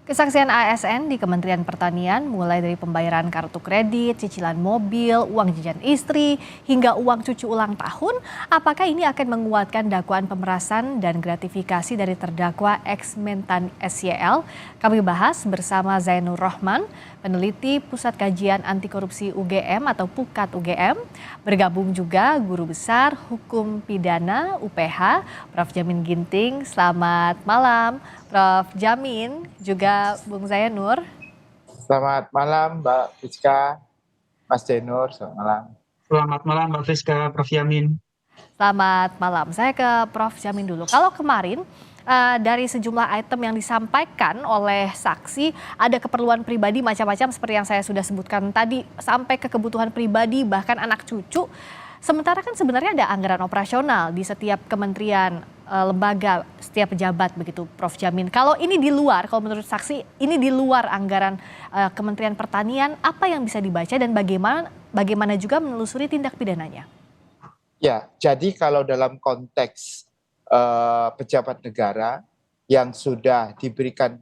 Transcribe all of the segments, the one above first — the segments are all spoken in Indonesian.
Kesaksian ASN di Kementerian Pertanian mulai dari pembayaran kartu kredit, cicilan mobil, uang jajan istri, hingga uang cucu ulang tahun, apakah ini akan menguatkan dakwaan pemerasan dan gratifikasi dari terdakwa ex-Mentan SYL? Kami bahas bersama Zainur Rohman, peneliti Pusat Kajian Anti Korupsi UGM atau PUKAT UGM. Bergabung juga Guru Besar Hukum Pidana UPH, Prof. Jamin Ginting. Selamat malam, Prof. Jamin, juga Bung Zainur. Selamat malam Mbak Friska, Mas Zainur, selamat malam. Selamat malam Mbak Friska, Prof. Yamin. Selamat malam, saya ke Prof. Jamin dulu. Kalau kemarin dari sejumlah item yang disampaikan oleh saksi, ada keperluan pribadi macam-macam seperti yang saya sudah sebutkan tadi, sampai ke kebutuhan pribadi, bahkan anak cucu. Sementara kan sebenarnya ada anggaran operasional di setiap kementerian, lembaga, setiap pejabat begitu, Prof. Jamin. Kalau ini di luar, kalau menurut saksi, ini di luar anggaran Kementerian Pertanian, apa yang bisa dibaca dan bagaimana juga menelusuri tindak pidananya? Ya, jadi kalau dalam konteks pejabat negara yang sudah diberikan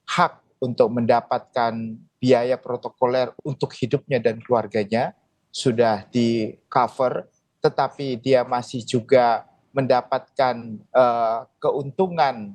hak untuk mendapatkan biaya protokoler untuk hidupnya dan keluarganya, sudah di cover, tetapi dia masih juga mendapatkan keuntungan,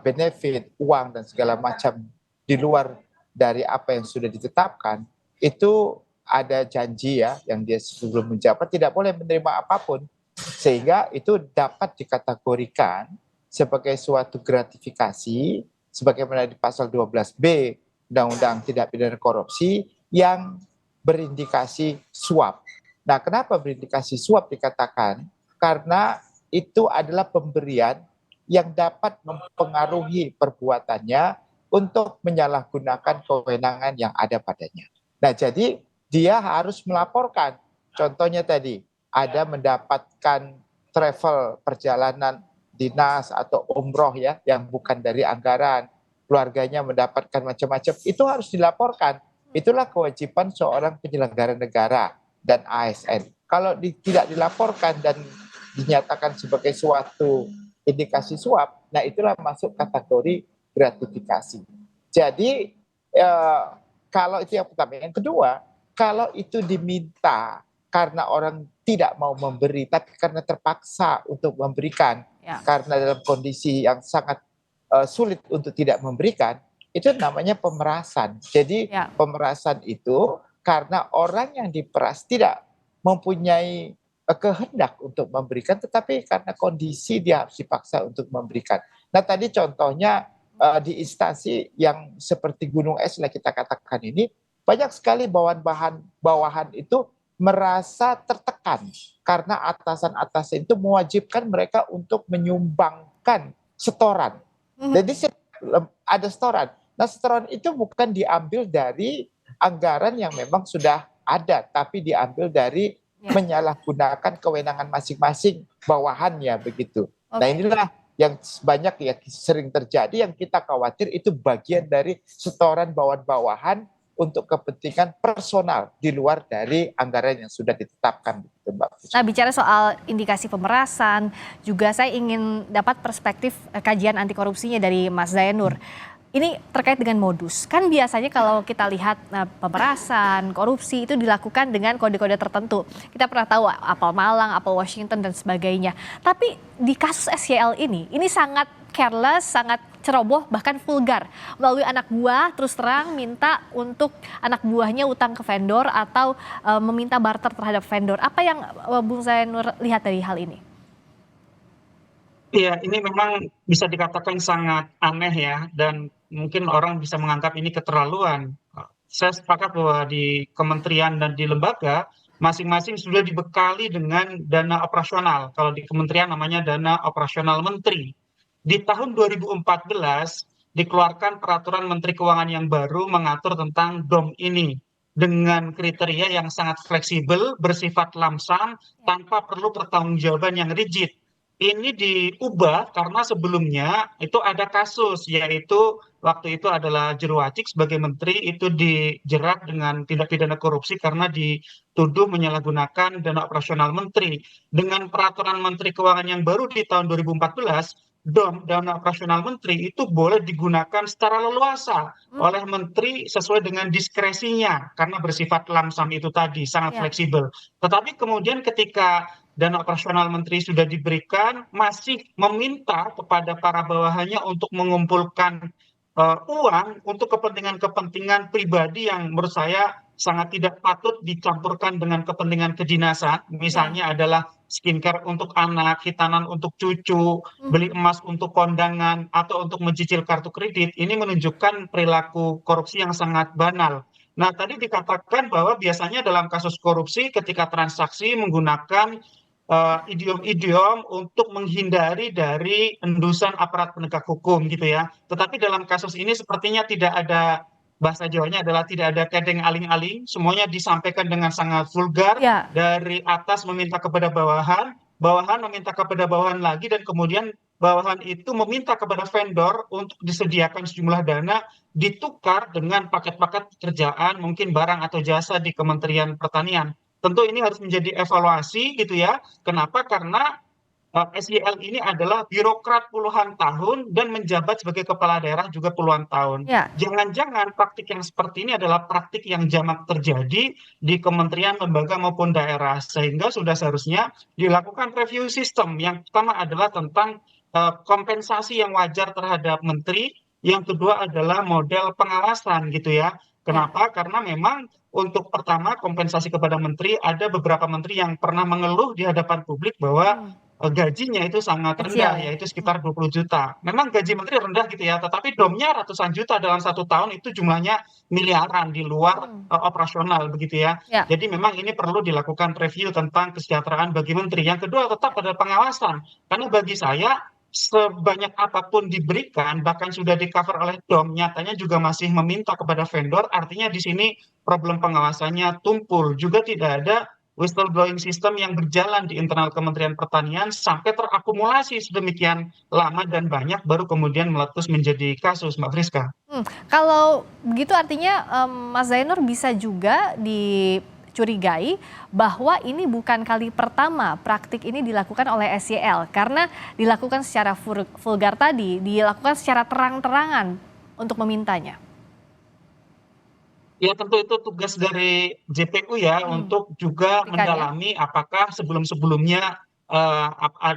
benefit, uang dan segala macam di luar dari apa yang sudah ditetapkan, itu ada janji ya yang dia sebelum menjabat tidak boleh menerima apapun, sehingga itu dapat dikategorikan sebagai suatu gratifikasi sebagaimana di pasal 12B Undang-Undang Tindak Pidana Korupsi yang berindikasi suap. Nah, kenapa berindikasi suap dikatakan? Karena itu adalah pemberian yang dapat mempengaruhi perbuatannya untuk menyalahgunakan kewenangan yang ada padanya. Nah, jadi dia harus melaporkan. Contohnya tadi, ada mendapatkan travel perjalanan dinas atau umroh ya, yang bukan dari anggaran, keluarganya mendapatkan macam-macam, itu harus dilaporkan. Itulah kewajiban seorang penyelenggara negara dan ASN. Kalau tidak dilaporkan dan dinyatakan sebagai suatu indikasi suap, nah itulah masuk kategori gratifikasi. Jadi kalau itu yang pertama. Yang kedua, kalau itu diminta karena orang tidak mau memberi, tapi karena terpaksa untuk memberikan, karena dalam kondisi yang sangat sulit untuk tidak memberikan, itu namanya pemerasan. Jadi pemerasan itu karena orang yang diperas tidak mempunyai kehendak untuk memberikan, tetapi karena kondisi dia harus dipaksa untuk memberikan. Nah, tadi contohnya di instansi yang seperti gunung es lah kita katakan ini, banyak sekali bawahan itu merasa tertekan karena atasan-atasan itu mewajibkan mereka untuk menyumbangkan setoran. Jadi ada setoran. Nah, setoran itu bukan diambil dari anggaran yang memang sudah ada, tapi diambil dari menyalahgunakan kewenangan masing-masing bawahannya begitu. Nah, inilah yang banyak ya sering terjadi, yang kita khawatir itu bagian dari setoran bawahan-bawahan untuk kepentingan personal di luar dari anggaran yang sudah ditetapkan. Nah, bicara soal indikasi pemerasan, juga saya ingin dapat perspektif kajian anti korupsinya dari Mas Zainur. Ini terkait dengan modus. Kan biasanya kalau kita lihat pemerasan, korupsi itu dilakukan dengan kode-kode tertentu. Kita pernah tahu apel Malang, apel Washington dan sebagainya. Tapi di kasus SYL ini sangat careless, sangat ceroboh, bahkan vulgar. Melalui anak buah terus terang minta untuk anak buahnya utang ke vendor atau meminta barter terhadap vendor. Apa yang Bung Zainur lihat dari hal ini? Iya, ini memang bisa dikatakan sangat aneh ya, dan mungkin orang bisa menganggap ini keterlaluan. Saya sepakat bahwa di kementerian dan di lembaga masing-masing sudah dibekali dengan dana operasional. Kalau di kementerian namanya dana operasional menteri. Di tahun 2014 dikeluarkan peraturan Menteri Keuangan yang baru mengatur tentang DOM ini dengan kriteria yang sangat fleksibel, bersifat lamsam, tanpa perlu pertanggungjawaban yang rigid. Ini diubah karena sebelumnya itu ada kasus, yaitu waktu itu adalah Jero Wacik sebagai menteri itu dijerat dengan tindak pidana korupsi karena dituduh menyalahgunakan dana operasional menteri. Dengan peraturan Menteri Keuangan yang baru di tahun 2014, DOM, dana operasional menteri, itu boleh digunakan secara leluasa oleh menteri sesuai dengan diskresinya karena bersifat lamsam itu tadi, sangat Ya, fleksibel. Tetapi kemudian ketika dana operasional menteri sudah diberikan, masih meminta kepada para bawahannya untuk mengumpulkan uang untuk kepentingan-kepentingan pribadi yang menurut saya sangat tidak patut dicampurkan dengan kepentingan kedinasan. ya. Misalnya adalah skincare untuk anak, hitanan untuk cucu, beli Mhm. emas untuk kondangan, atau untuk mencicil kartu kredit. Ini menunjukkan perilaku korupsi yang sangat banal. Nah, tadi dikatakan bahwa biasanya dalam kasus korupsi ketika transaksi menggunakan idiom-idiom untuk menghindari dari endusan aparat penegak hukum gitu ya. Tetapi dalam kasus ini sepertinya tidak ada, bahasa Jawanya adalah tidak ada kedeng aling-aling, semuanya disampaikan dengan sangat vulgar, Ya, dari atas meminta kepada bawahan, bawahan meminta kepada bawahan lagi, dan kemudian bawahan itu meminta kepada vendor untuk disediakan sejumlah dana ditukar dengan paket-paket pekerjaan, mungkin barang atau jasa di Kementerian Pertanian. Tentu ini harus menjadi evaluasi gitu ya. Kenapa? Karena SYL ini adalah birokrat puluhan tahun dan menjabat sebagai kepala daerah juga puluhan tahun. ya. Jangan-jangan praktik yang seperti ini adalah praktik yang jamak terjadi di kementerian, lembaga maupun daerah, sehingga sudah seharusnya dilakukan review sistem. Yang pertama adalah tentang kompensasi yang wajar terhadap menteri, yang kedua adalah model pengawasan gitu ya. Ya. Kenapa? Karena memang untuk pertama kompensasi kepada menteri, ada beberapa menteri yang pernah mengeluh di hadapan publik bahwa Hmm. gajinya itu sangat Kecil rendah, ya. yaitu sekitar 20 juta. Memang gaji menteri rendah gitu ya, tetapi domnya ratusan juta dalam satu tahun, itu jumlahnya miliaran di luar Hmm. operasional begitu ya. Ya. Jadi memang ini perlu dilakukan review tentang kesejahteraan bagi menteri. Yang kedua tetap Ya. ada pengawasan, karena bagi saya sebanyak apapun diberikan, bahkan sudah di cover oleh DOM, nyatanya juga masih meminta kepada vendor, artinya di sini problem pengawasannya tumpul. Juga tidak ada whistleblowing system yang berjalan di internal Kementerian Pertanian sampai terakumulasi sedemikian lama dan banyak baru kemudian meletus menjadi kasus, Mbak Friska. Kalau begitu artinya Mas Zainur bisa juga dicurigai bahwa ini bukan kali pertama praktik ini dilakukan oleh SYL karena dilakukan secara vulgar tadi, dilakukan secara terang-terangan untuk memintanya. Ya tentu itu tugas dari JPU ya Hmm, untuk juga buktikan ya. mendalami apakah sebelum-sebelumnya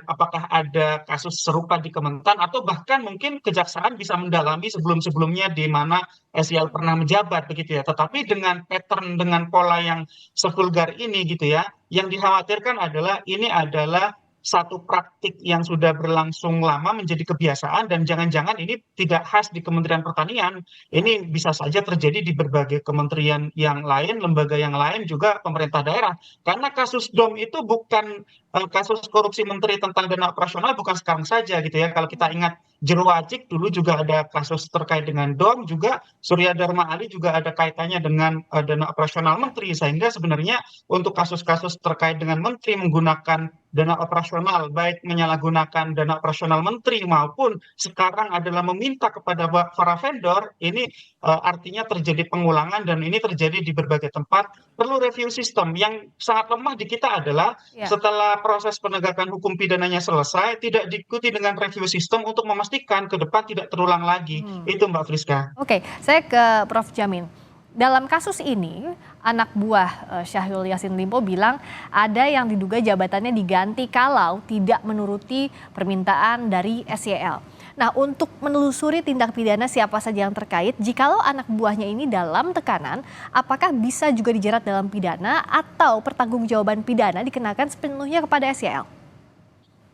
apakah ada kasus serupa di Kementan, atau bahkan mungkin Kejaksaan bisa mendalami sebelum-sebelumnya di mana SYL Hmm, pernah menjabat begitu ya. Tetapi dengan pattern, dengan pola yang sevulgar ini gitu ya, yang dikhawatirkan adalah ini adalah satu praktik yang sudah berlangsung lama menjadi kebiasaan, dan jangan-jangan ini tidak khas di Kementerian Pertanian. ya. Ini bisa saja terjadi di berbagai kementerian yang lain, lembaga yang lain, juga pemerintah daerah. Karena kasus DOM itu bukan kasus korupsi menteri tentang dana operasional, bukan sekarang saja gitu ya. Kalau kita Hmm, ingat Jero Wacik dulu juga ada kasus terkait dengan DOM, juga Surya Dharma Ali juga ada kaitannya dengan dana operasional ya. menteri. Sehingga sebenarnya untuk kasus-kasus terkait dengan menteri menggunakan dana operasional, baik menyalahgunakan dana operasional menteri maupun sekarang adalah meminta kepada para vendor, ini artinya terjadi pengulangan, dan ini terjadi di berbagai tempat. Perlu review sistem. Yang sangat lemah di kita adalah Ya. setelah proses penegakan hukum pidananya selesai, tidak diikuti dengan review sistem untuk memastikan ke depan tidak terulang lagi. Hmm. Itu Mbak Friska. Oke, saya ke Prof. Jamin. Dalam kasus ini, anak buah Syahrul Yassin Limpo bilang ada yang diduga jabatannya diganti kalau tidak menuruti permintaan dari SYL. Nah, untuk menelusuri tindak pidana siapa saja yang terkait, jikalau anak buahnya ini dalam tekanan, apakah bisa juga dijerat dalam pidana atau pertanggungjawaban pidana dikenakan sepenuhnya kepada SYL?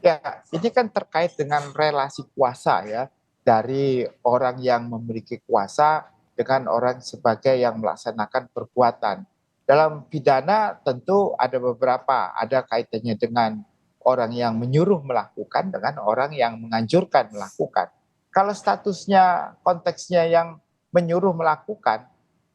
Ya, ini kan terkait dengan relasi kuasa ya, dari orang yang memiliki kuasa dengan orang sebagai yang melaksanakan perbuatan. Dalam pidana tentu ada beberapa, ada kaitannya dengan orang yang menyuruh melakukan dengan orang yang menganjurkan melakukan. Kalau statusnya, konteksnya yang menyuruh melakukan,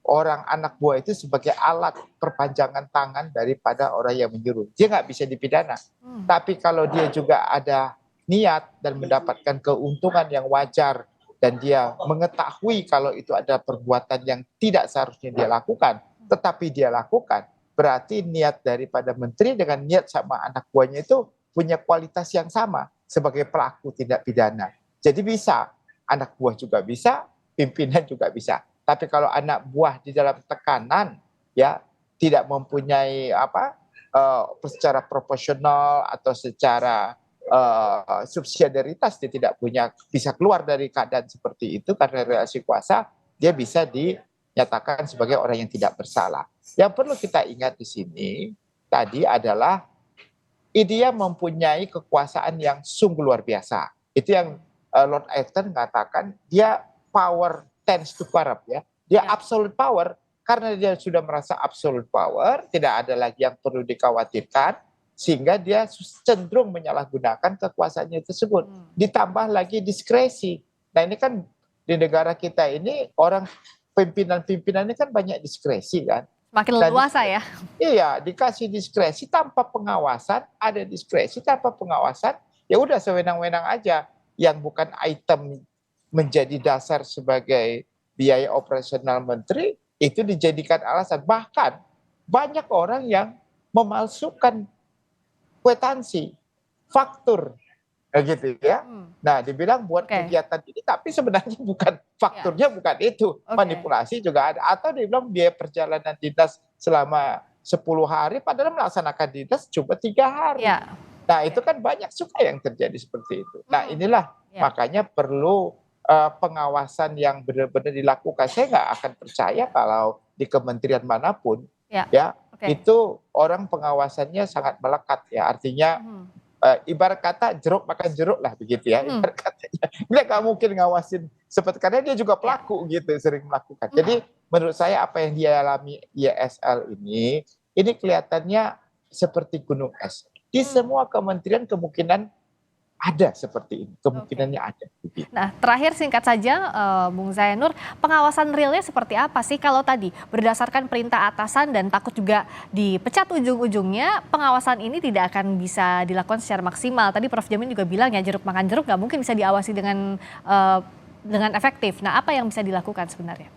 orang anak buah itu sebagai alat perpanjangan tangan daripada orang yang menyuruh. Dia nggak bisa dipidana. Hmm. Tapi kalau dia juga ada niat dan mendapatkan keuntungan yang wajar dan dia mengetahui kalau itu ada perbuatan yang tidak seharusnya dia lakukan, tetapi dia lakukan, berarti niat daripada menteri dengan niat sama anak buahnya itu punya kualitas yang sama. sebagai pelaku tindak pidana. Jadi bisa, anak buah juga bisa, pimpinan juga bisa. Tapi kalau anak buah di dalam tekanan, ya tidak mempunyai secara proporsional atau secara subsidiaritas, dia tidak bisa keluar dari keadaan seperti itu karena relasi kuasa, dia bisa dinyatakan sebagai orang yang tidak bersalah. Yang perlu kita ingat di sini tadi adalah dia mempunyai kekuasaan yang sungguh luar biasa. Itu yang Lord Acton mengatakan, dia power tends to corrupt, ya. Dia absolute power, karena dia sudah merasa absolute power, tidak ada lagi yang perlu dikhawatirkan, sehingga dia cenderung menyalahgunakan kekuasaannya tersebut. Ditambah lagi diskresi. Nah ini kan di negara kita ini orang pimpinan-pimpinan ini kan banyak diskresi kan. Makin leluasa ya. Iya, dikasih diskresi tanpa pengawasan, ada diskresi tanpa pengawasan, ya udah sewenang-wenang aja. Yang bukan item menjadi dasar sebagai biaya operasional menteri, itu dijadikan alasan. Bahkan banyak orang yang memalsukan kwitansi, faktur, gitu ya. Nah, dibilang buat kegiatan ini, tapi sebenarnya bukan fakturnya, bukan itu. Manipulasi juga ada. Atau dibilang biaya perjalanan dinas selama 10 hari, padahal melaksanakan dinas cuma 3 hari. Nah, itu kan banyak suka yang terjadi seperti itu. Nah, inilah makanya perlu pengawasan yang benar-benar dilakukan. Saya nggak akan percaya kalau di kementerian manapun, itu orang pengawasannya sangat melekat, ya. Artinya ibarat kata jeruk makan jeruk lah, begitu ya. Ibarat katanya dia nggak mungkin ngawasin seperti, karena dia juga pelaku gitu, sering melakukan. Jadi menurut saya apa yang dia alami YSL ini kelihatannya seperti gunung es. Di semua kementerian kemungkinan ada seperti ini, kemungkinannya ada. Nah, terakhir singkat saja, Bung Zainur, pengawasan realnya seperti apa sih? Kalau tadi berdasarkan perintah atasan dan takut juga dipecat ujung-ujungnya, pengawasan ini tidak akan bisa dilakukan secara maksimal. Tadi Prof. Jamin juga bilang ya, jeruk makan jeruk nggak mungkin bisa diawasi dengan efektif. Nah, apa yang bisa dilakukan sebenarnya?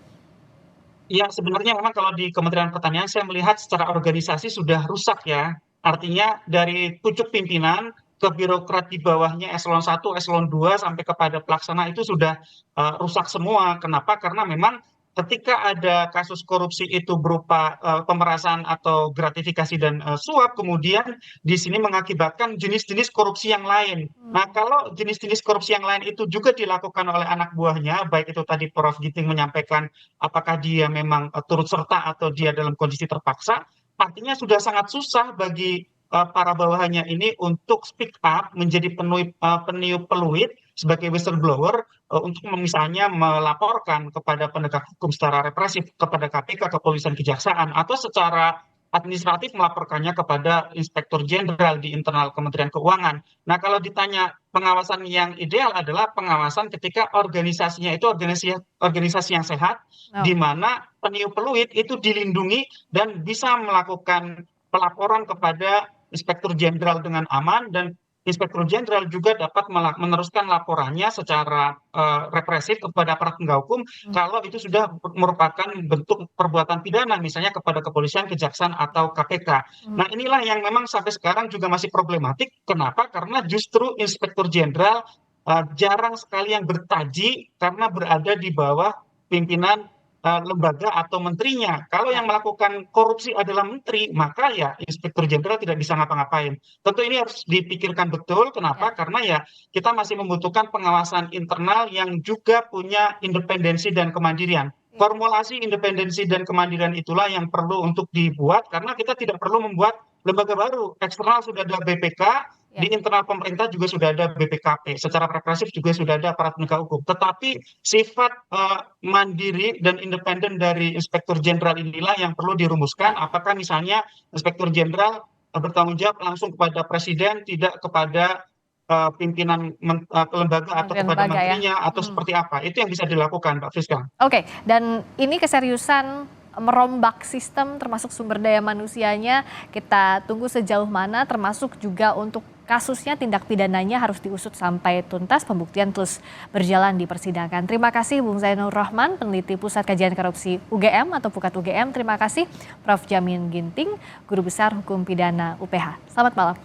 Ya, sebenarnya memang kalau di Kementerian Pertanian saya melihat secara organisasi sudah rusak ya. Artinya dari pucuk pimpinan ke birokrat di bawahnya eselon 1, eselon 2 sampai kepada pelaksana itu sudah rusak semua. Kenapa? Karena memang ketika ada kasus korupsi itu berupa pemerasan atau gratifikasi dan suap, kemudian di sini mengakibatkan jenis-jenis korupsi yang lain. Nah, kalau jenis-jenis korupsi yang lain itu juga dilakukan oleh anak buahnya, baik itu tadi Prof. Giting menyampaikan apakah dia memang turut serta atau dia dalam kondisi terpaksa, artinya sudah sangat susah bagi para bawahannya ini untuk speak up, menjadi peniup peluit sebagai whistleblower untuk misalnya melaporkan kepada penegak hukum secara represif, kepada KPK, kepolisian, kejaksaan, atau secara administratif melaporkannya kepada Inspektur Jenderal di internal Kementerian Keuangan. Nah, kalau ditanya pengawasan yang ideal adalah pengawasan ketika organisasinya itu organisasi yang sehat, di mana peniup peluit itu dilindungi dan bisa melakukan pelaporan kepada Inspektur Jenderal dengan aman, dan Inspektur Jenderal juga dapat meneruskan laporannya secara represif kepada aparat penegak hukum kalau itu sudah merupakan bentuk perbuatan pidana, misalnya kepada kepolisian, kejaksaan, atau KPK. Nah, inilah yang memang sampai sekarang juga masih problematik. Kenapa? Karena justru Inspektur Jenderal jarang sekali yang bertaji karena berada di bawah pimpinan lembaga atau menterinya. Kalau yang melakukan korupsi adalah menteri, maka ya Inspektur Jenderal tidak bisa ngapa-ngapain. Tentu ini harus dipikirkan betul. Kenapa? Karena ya kita masih membutuhkan pengawasan internal yang juga punya independensi dan kemandirian. Formulasi independensi dan kemandirian itulah yang perlu untuk dibuat, karena kita tidak perlu membuat lembaga baru. Eksternal sudah ada BPK, di internal pemerintah juga sudah ada BPKP, secara represif juga sudah ada aparat penegak hukum. Tetapi sifat mandiri dan independen dari Inspektur Jenderal inilah yang perlu dirumuskan. Apakah misalnya Inspektur Jenderal bertanggung jawab langsung kepada Presiden, tidak kepada pimpinan lembaga atau kepada menterinya, atau seperti apa? Itu yang bisa dilakukan, Pak Friska. Oke, dan ini keseriusan merombak sistem termasuk sumber daya manusianya, kita tunggu sejauh mana, termasuk juga untuk kasusnya, tindak pidananya harus diusut sampai tuntas, pembuktian terus berjalan di persidangan. Terima kasih Bung Zainur Rahman, peneliti Pusat Kajian Korupsi UGM atau Pukat UGM. Terima kasih Prof. Jamin Ginting, Guru Besar Hukum Pidana UPH. Selamat malam.